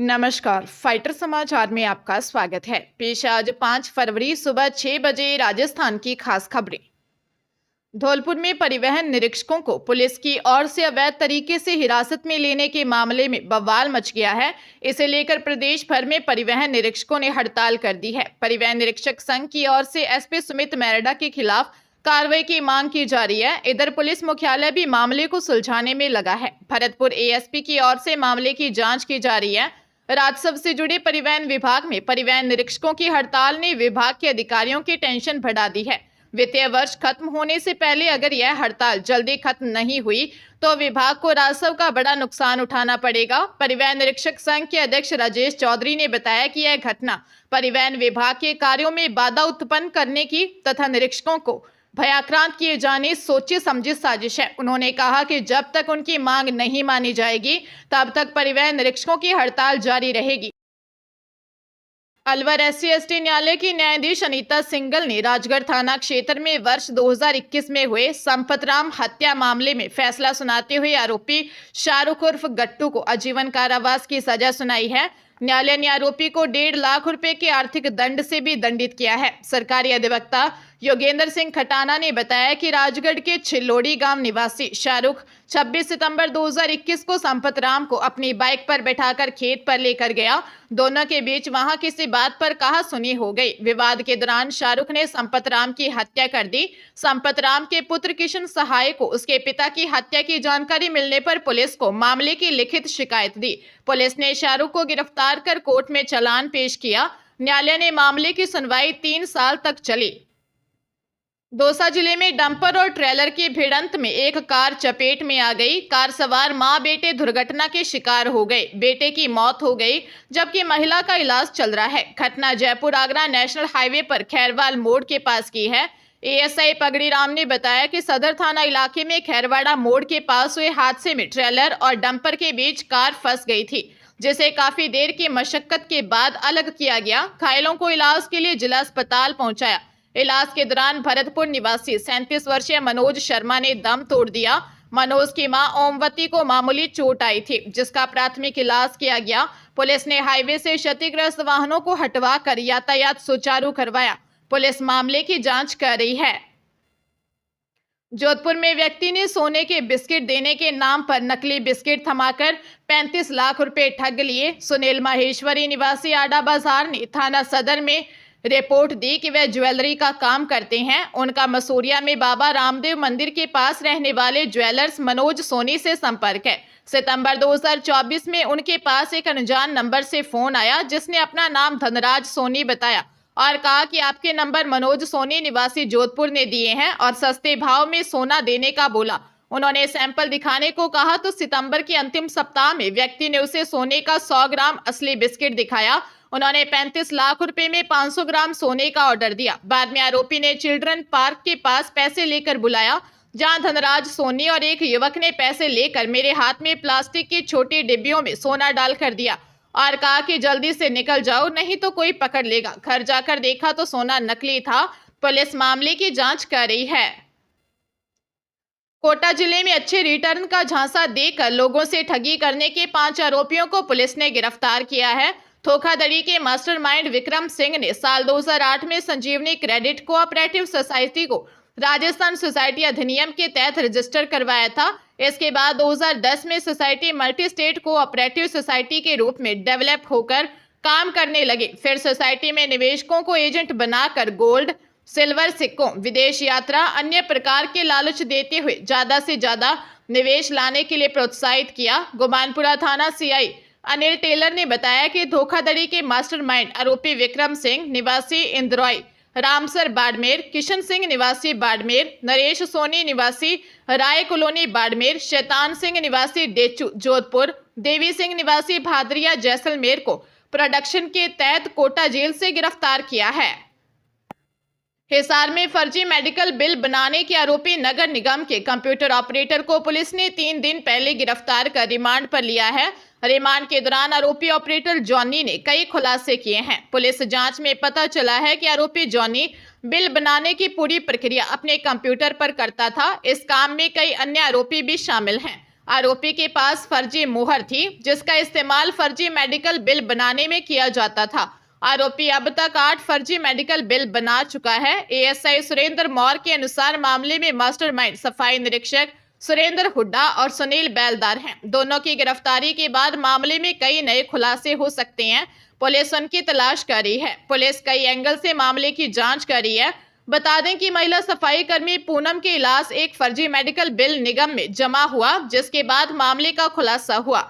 नमस्कार, फाइटर समाचार में आपका स्वागत है। पेश आज 5 फरवरी सुबह 6 बजे राजस्थान की खास खबरें। धौलपुर में परिवहन निरीक्षकों को पुलिस की ओर से अवैध तरीके से हिरासत में लेने के मामले में बवाल मच गया है। इसे लेकर प्रदेश भर में परिवहन निरीक्षकों ने हड़ताल कर दी है। परिवहन निरीक्षक संघ की ओर से एसपी सुमित मेरडा के खिलाफ कार्रवाई की मांग की जा रही है। इधर पुलिस मुख्यालय भी मामले को सुलझाने में लगा है। भरतपुर एएसपी की ओर से मामले की जांच की जा रही है। राजस्व से जुड़े परिवहन विभाग में परिवहन निरीक्षकों की हड़ताल ने विभाग के अधिकारियों की टेंशन बढ़ा दी है। वित्तीय वर्ष खत्म होने से पहले अगर यह हड़ताल जल्दी खत्म नहीं हुई तो विभाग को राजस्व का बड़ा नुकसान उठाना पड़ेगा। परिवहन निरीक्षक संघ के अध्यक्ष राजेश चौधरी ने बताया कि यह घटना परिवहन विभाग के कार्यों में बाधा उत्पन्न करने की तथा निरीक्षकों को भयाक्रांत किए जाने सोचे समझे साजिश है। उन्होंने कहा कि जब तक उनकी मांग नहीं मानी जाएगी तब तक परिवहन निरीक्षकों की हड़ताल जारी रहेगी। अलवर एससी/एसटी न्यायालय की न्यायाधीश अनीता सिंघल ने राजगढ़ थाना क्षेत्र में वर्ष 2021 में हुए संपतराम हत्या मामले में फैसला सुनाते हुए आरोपी शाहरुख उर्फ गट्टू को आजीवन कारावास की सजा सुनाई है। न्यायालय ने आरोपी को 1.5 लाख रुपए के आर्थिक दंड से भी दंडित किया है। सरकारी अधिवक्ता योगेंद्र सिंह खटाना ने बताया कि राजगढ़ के छिल्लोड़ी गांव निवासी शाहरुख 26 सितंबर 2021 को संपतराम को अपनी बाइक पर बैठाकर खेत पर लेकर गया। दोनों के बीच वहां किसी बात पर कहासुनी हो गई। विवाद के दौरान शाहरुख ने संपतराम की हत्या कर दी। संपतराम के पुत्र किशन सहाय को उसके पिता की हत्या की जानकारी मिलने पर पुलिस को मामले की लिखित शिकायत दी। पुलिस ने शाहरुख को गिरफ्तार कर कोर्ट में चालान पेश किया। न्यायालय ने मामले की सुनवाई 3 साल तक चली। दौसा जिले में डंपर और ट्रेलर की भिड़ंत में एक कार चपेट में आ गई। कार सवार मां बेटे दुर्घटना के शिकार हो गए। बेटे की मौत हो गई जबकि महिला का इलाज चल रहा है। घटना जयपुर आगरा नेशनल हाईवे पर खैरवाल मोड़ के पास की है। एएसआई पगड़ी राम ने बताया कि सदर थाना इलाके में खैरवाड़ा मोड़ के पास हुए हादसे में ट्रेलर और डंपर के बीच कार फंस गई थी, जिसे काफी देर की मशक्कत के बाद अलग किया गया। घायलों को इलाज के लिए जिला अस्पताल पहुंचाया। इलाज के दौरान भरतपुर निवासी 37 वर्षीय मनोज शर्मा ने दम तोड़ दिया। मनोज की मां ओमवती को मामूली चोट आई थी, जिसका प्राथमिक इलाज किया गया। पुलिस ने हाईवे से क्षतिग्रस्त वाहनों को हटवा कर यातायात सुचारू करवाया। पुलिस मामले की जांच कर रही है। जोधपुर में व्यक्ति ने सोने के बिस्किट देने के नाम पर नकली बिस्किट थमाकर 35 लाख रुपए ठग लिए। सुनील माहेश्वरी निवासी आडा बाजार ने थाना सदर में रिपोर्ट दी कि वे ज्वेलरी का काम करते हैं। उनका मसूरिया में बाबा रामदेव मंदिर के पास रहने वाले ज्वेलर्स मनोज सोनी से संपर्क है। सितंबर 2024 में उनके पास एक अनजान नंबर से फोन आया, जिसने अपना नाम धनराज सोनी बताया और कहा कि आपके नंबर मनोज सोनी निवासी जोधपुर ने दिए हैं और सस्ते भाव में सोना देने का बोला। उन्होंने सैंपल दिखाने को कहा तो सितंबर के अंतिम सप्ताह में व्यक्ति ने उसे सोने का 100 ग्राम असली बिस्किट दिखाया। उन्होंने 35 लाख रुपए में 500 ग्राम सोने का ऑर्डर दिया। बाद में आरोपी ने चिल्ड्रन पार्क के पास पैसे लेकर बुलाया, जहां धनराज सोनी और एक युवक ने पैसे लेकर मेरे हाथ में प्लास्टिक की छोटी डिब्बियों में सोना डालकर दिया और कहा कि जल्दी से निकल जाओ नहीं तो कोई पकड़ लेगा। घर जाकर देखा तो सोना नकली था। पुलिस मामले की जांच कर रही है। कोटा जिले में अच्छे रिटर्न का झांसा देकर लोगों से ठगी करने के 5 आरोपियों को पुलिस ने गिरफ्तार किया है। धोखाधड़ी के मास्टरमाइंड विक्रम सिंह ने साल 2008 में संजीवनी क्रेडिट कोऑपरेटिव सोसाइटी को राजस्थान सोसाइटी अधिनियम के तहत रजिस्टर करवाया था। इसके बाद 2010 में society multi state cooperative society के रूप में डेवलप होकर काम करने लगे। फिर सोसाइटी में निवेशकों को एजेंट बनाकर गोल्ड, सिल्वर सिक्कों, विदेश यात्रा, अन्य प्रकार के लालच देते हुए ज्यादा से ज्यादा निवेश लाने के लिए प्रोत्साहित किया। गोमानपुरा थाना सीआई अनिल टेलर ने बताया कि धोखाधड़ी के मास्टरमाइंड आरोपी विक्रम सिंह निवासी इंद्रॉय, रामसर बाड़मेर, किशन सिंह निवासी बाड़मेर, नरेश सोनी निवासी राय कॉलोनी बाड़मेर, शैतान सिंह निवासी डेचू जोधपुर, देवी सिंह निवासी भादरिया जैसलमेर को प्रोडक्शन के तहत कोटा जेल से गिरफ्तार किया है। हिसार में फर्जी मेडिकल बिल बनाने के आरोपी नगर निगम के कंप्यूटर ऑपरेटर को पुलिस ने 3 दिन पहले गिरफ्तार कर रिमांड पर लिया है। रिमांड के दौरान आरोपी ऑपरेटर जॉनी ने कई खुलासे किए हैं। पुलिस जांच में पता चला है कि आरोपी जॉनी बिल बनाने की पूरी प्रक्रिया अपने कंप्यूटर पर करता था। इस काम में कई अन्य आरोपी भी शामिल हैं। आरोपी के पास फर्जी मोहर थी, जिसका इस्तेमाल फर्जी मेडिकल बिल बनाने में किया जाता था। आरोपी अब तक 8 फर्जी मेडिकल बिल बना चुका है। एएसआई सुरेंद्र मौर्य के अनुसार मामले में मास्टरमाइंड सफाई निरीक्षक सुरेंद्र हुड्डा और सुनील बेलदार हैं। दोनों की गिरफ्तारी के बाद मामले में कई नए खुलासे हो सकते हैं। पुलिस उनकी तलाश कर रही है। पुलिस कई एंगल से मामले की जांच कर रही है। बता दें कि महिला सफाई कर्मी पूनम के इलाज एक फर्जी मेडिकल बिल निगम में जमा हुआ, जिसके बाद मामले का खुलासा हुआ।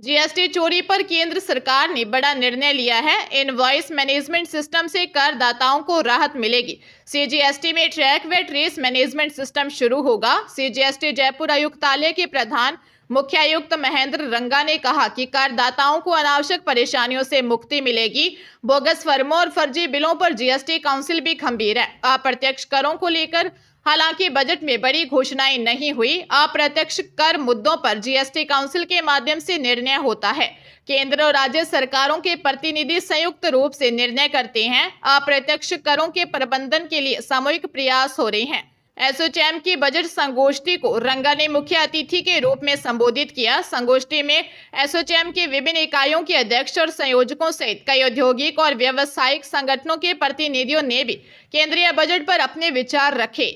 जीएसटी चोरी पर केंद्र सरकार ने बड़ा निर्णय लिया है। इनवॉइस मैनेजमेंट सिस्टम से करदाताओं को राहत मिलेगी। सीजीएसटी में ट्रैक व ट्रेस मैनेजमेंट सिस्टम शुरू होगा। सीजीएसटी जयपुर आयुक्तालय के प्रधान मुख्य आयुक्त महेंद्र रंगा ने कहा कि करदाताओं को अनावश्यक परेशानियों से मुक्ति मिलेगी। बोगस फर्मों और फर्जी बिलों पर जीएसटी काउंसिल भी गंभीर है। अप्रत्यक्ष करों को लेकर हालांकि बजट में बड़ी घोषणाएं नहीं हुई। अप्रत्यक्ष कर मुद्दों पर जीएसटी काउंसिल के माध्यम से निर्णय होता है। केंद्र और राज्य सरकारों के प्रतिनिधि संयुक्त रूप से निर्णय करते हैं। अप्रत्यक्ष करों के प्रबंधन के लिए सामूहिक प्रयास हो रहे हैं। एसोचैम की बजट संगोष्ठी को रंगा ने मुख्य अतिथि के रूप में संबोधित किया। संगोष्ठी में एसोचैम के विभिन्न इकाइयों के अध्यक्ष और संयोजकों सहित कई औद्योगिक और व्यावसायिक संगठनों के प्रतिनिधियों ने भी केंद्रीय बजट पर अपने विचार रखे।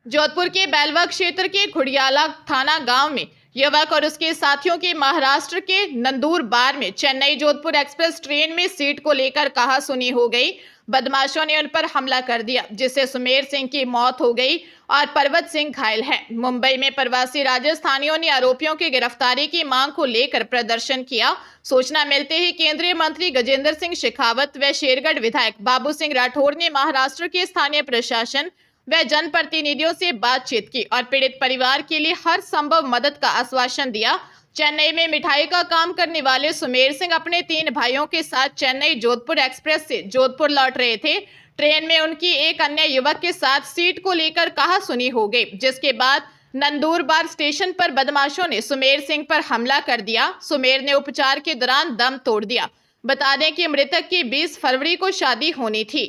जोधपुर के बेलवा क्षेत्र के खुड़ियाला थाना गांव में युवक और उसके साथियों की महाराष्ट्र के नंदुरबार में चेन्नई जोधपुर एक्सप्रेस ट्रेन में सीट को लेकर कहासुनी हो गई। बदमाशों ने उन पर हमला कर दिया, जिससे सुमेर सिंह की मौत हो गई और पर्वत सिंह घायल है। मुंबई में प्रवासी राजस्थानियों ने आरोपियों की गिरफ्तारी की मांग को लेकर प्रदर्शन किया। सूचना मिलते ही केंद्रीय मंत्री गजेंद्र सिंह शेखावत व शेरगढ़ विधायक बाबू सिंह राठौर ने महाराष्ट्र के स्थानीय प्रशासन व जनप्रतिनिधियों से बातचीत की और पीड़ित परिवार के लिए हर संभव मदद का आश्वासन दिया। चेन्नई में मिठाई का काम करने वाले सुमेर सिंह अपने 3 भाइयों के साथ चेन्नई जोधपुर एक्सप्रेस से जोधपुर लौट रहे थे। ट्रेन में उनकी एक अन्य युवक के साथ सीट को लेकर कहासुनी हो गई, जिसके बाद नंदुरबार स्टेशन पर बदमाशों ने सुमेर सिंह पर हमला कर दिया। सुमेर ने उपचार के दौरान दम तोड़ दिया। बता दें कि मृतक की 20 फरवरी को शादी होनी थी।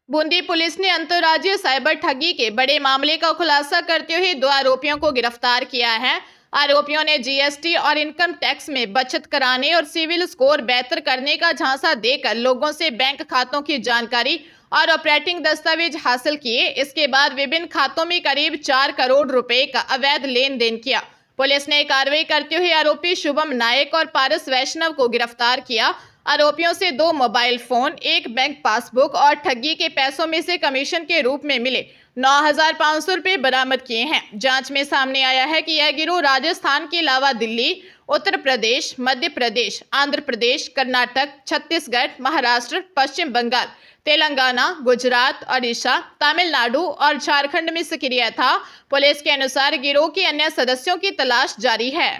बूंदी पुलिस ने अंतर्राज्यीय साइबर ठगी के बड़े मामले का खुलासा करते हुए 2 आरोपियों को गिरफ्तार किया है। आरोपियों ने जीएसटी और इनकम टैक्स में बचत कराने और सिविल स्कोर बेहतर करने का झांसा देकर लोगों से बैंक खातों की जानकारी और ऑपरेटिंग दस्तावेज हासिल किए। इसके बाद विभिन्न खातों में करीब 4 करोड़ रुपए का अवैध लेन देन किया। पुलिस ने कार्रवाई करते हुए आरोपी शुभम नायक और पारस वैष्णव को गिरफ्तार किया। आरोपियों से 2 मोबाइल फोन, 1 बैंक पासबुक और ठगी के पैसों में से कमीशन के रूप में मिले 9,500 रुपये बरामद किए हैं। जांच में सामने आया है कि यह गिरोह राजस्थान के अलावा दिल्ली, उत्तर प्रदेश, मध्य प्रदेश, आंध्र प्रदेश, कर्नाटक, छत्तीसगढ़, महाराष्ट्र, पश्चिम बंगाल, तेलंगाना, गुजरात, ओडिशा, तमिलनाडु और झारखंड में सक्रिय था। पुलिस के अनुसार गिरोह के अन्य सदस्यों की तलाश जारी है।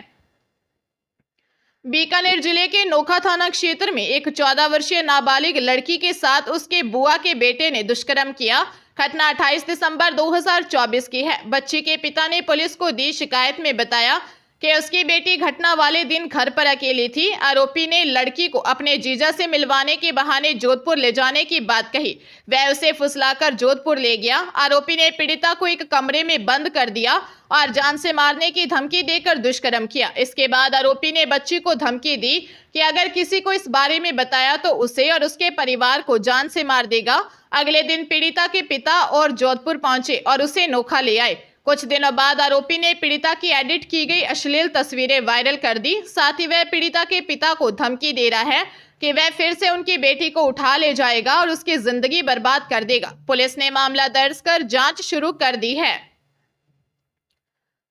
बीकानेर जिले के नोखा थाना क्षेत्र में एक 14 वर्षीय नाबालिग लड़की के साथ उसके बुआ के बेटे ने दुष्कर्म किया। घटना 28 दिसंबर 2024 की है। बच्ची के पिता ने पुलिस को दी शिकायत में बताया कि उसकी बेटी घटना वाले दिन घर पर अकेली थी। आरोपी ने लड़की को अपने जीजा से मिलवाने के बहाने जोधपुर ले जाने की बात कही। वह उसे फुसलाकर जोधपुर ले गया। आरोपी ने पीड़िता को एक कमरे में बंद कर दिया और जान से मारने की धमकी देकर दुष्कर्म किया। इसके बाद आरोपी ने बच्ची को धमकी दी कि अगर किसी को इस बारे में बताया तो उसे और उसके परिवार को जान से मार देगा। अगले दिन पीड़िता के पिता और जोधपुर पहुंचे और उसे नोखा ले आए। कुछ दिनों बाद आरोपी ने पीड़िता की एडिट की गई अश्लील तस्वीरें वायरल कर दी। साथ ही वह पीड़िता के पिता को धमकी दे रहा है कि वह फिर से उनकी बेटी को उठा ले जाएगा और उसकी जिंदगी बर्बाद कर देगा। पुलिस ने मामला दर्ज कर जांच शुरू कर दी है।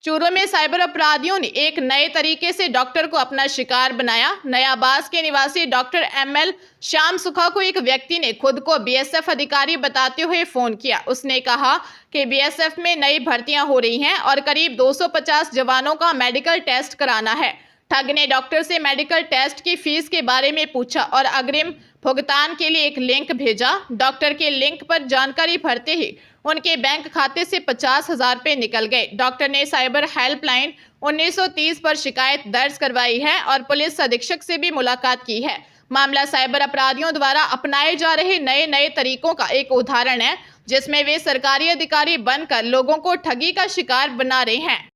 चूरू में साइबर अपराधियों ने एक नए तरीके से डॉक्टर को अपना शिकार बनाया। नयाबास के निवासी डॉक्टर एमएल श्याम सुखा को एक व्यक्ति ने खुद को बीएसएफ अधिकारी बताते हुए फोन किया। उसने कहा कि बीएसएफ में नई भर्तियां हो रही हैं और करीब 250 जवानों का मेडिकल टेस्ट कराना है। ठग ने डॉक्टर से मेडिकल टेस्ट की फीस के बारे में पूछा और अग्रिम भुगतान के लिए एक लिंक भेजा। डॉक्टर के लिंक पर जानकारी भरते ही उनके बैंक खाते से 50,000 रुपये निकल गए। डॉक्टर ने साइबर हेल्पलाइन 1930 पर शिकायत दर्ज करवाई है और पुलिस अधीक्षक से भी मुलाकात की है। मामला साइबर अपराधियों द्वारा अपनाए जा रहे नए तरीकों का एक उदाहरण है, जिसमें वे सरकारी अधिकारी बनकर लोगों को ठगी का शिकार बना रहे हैं।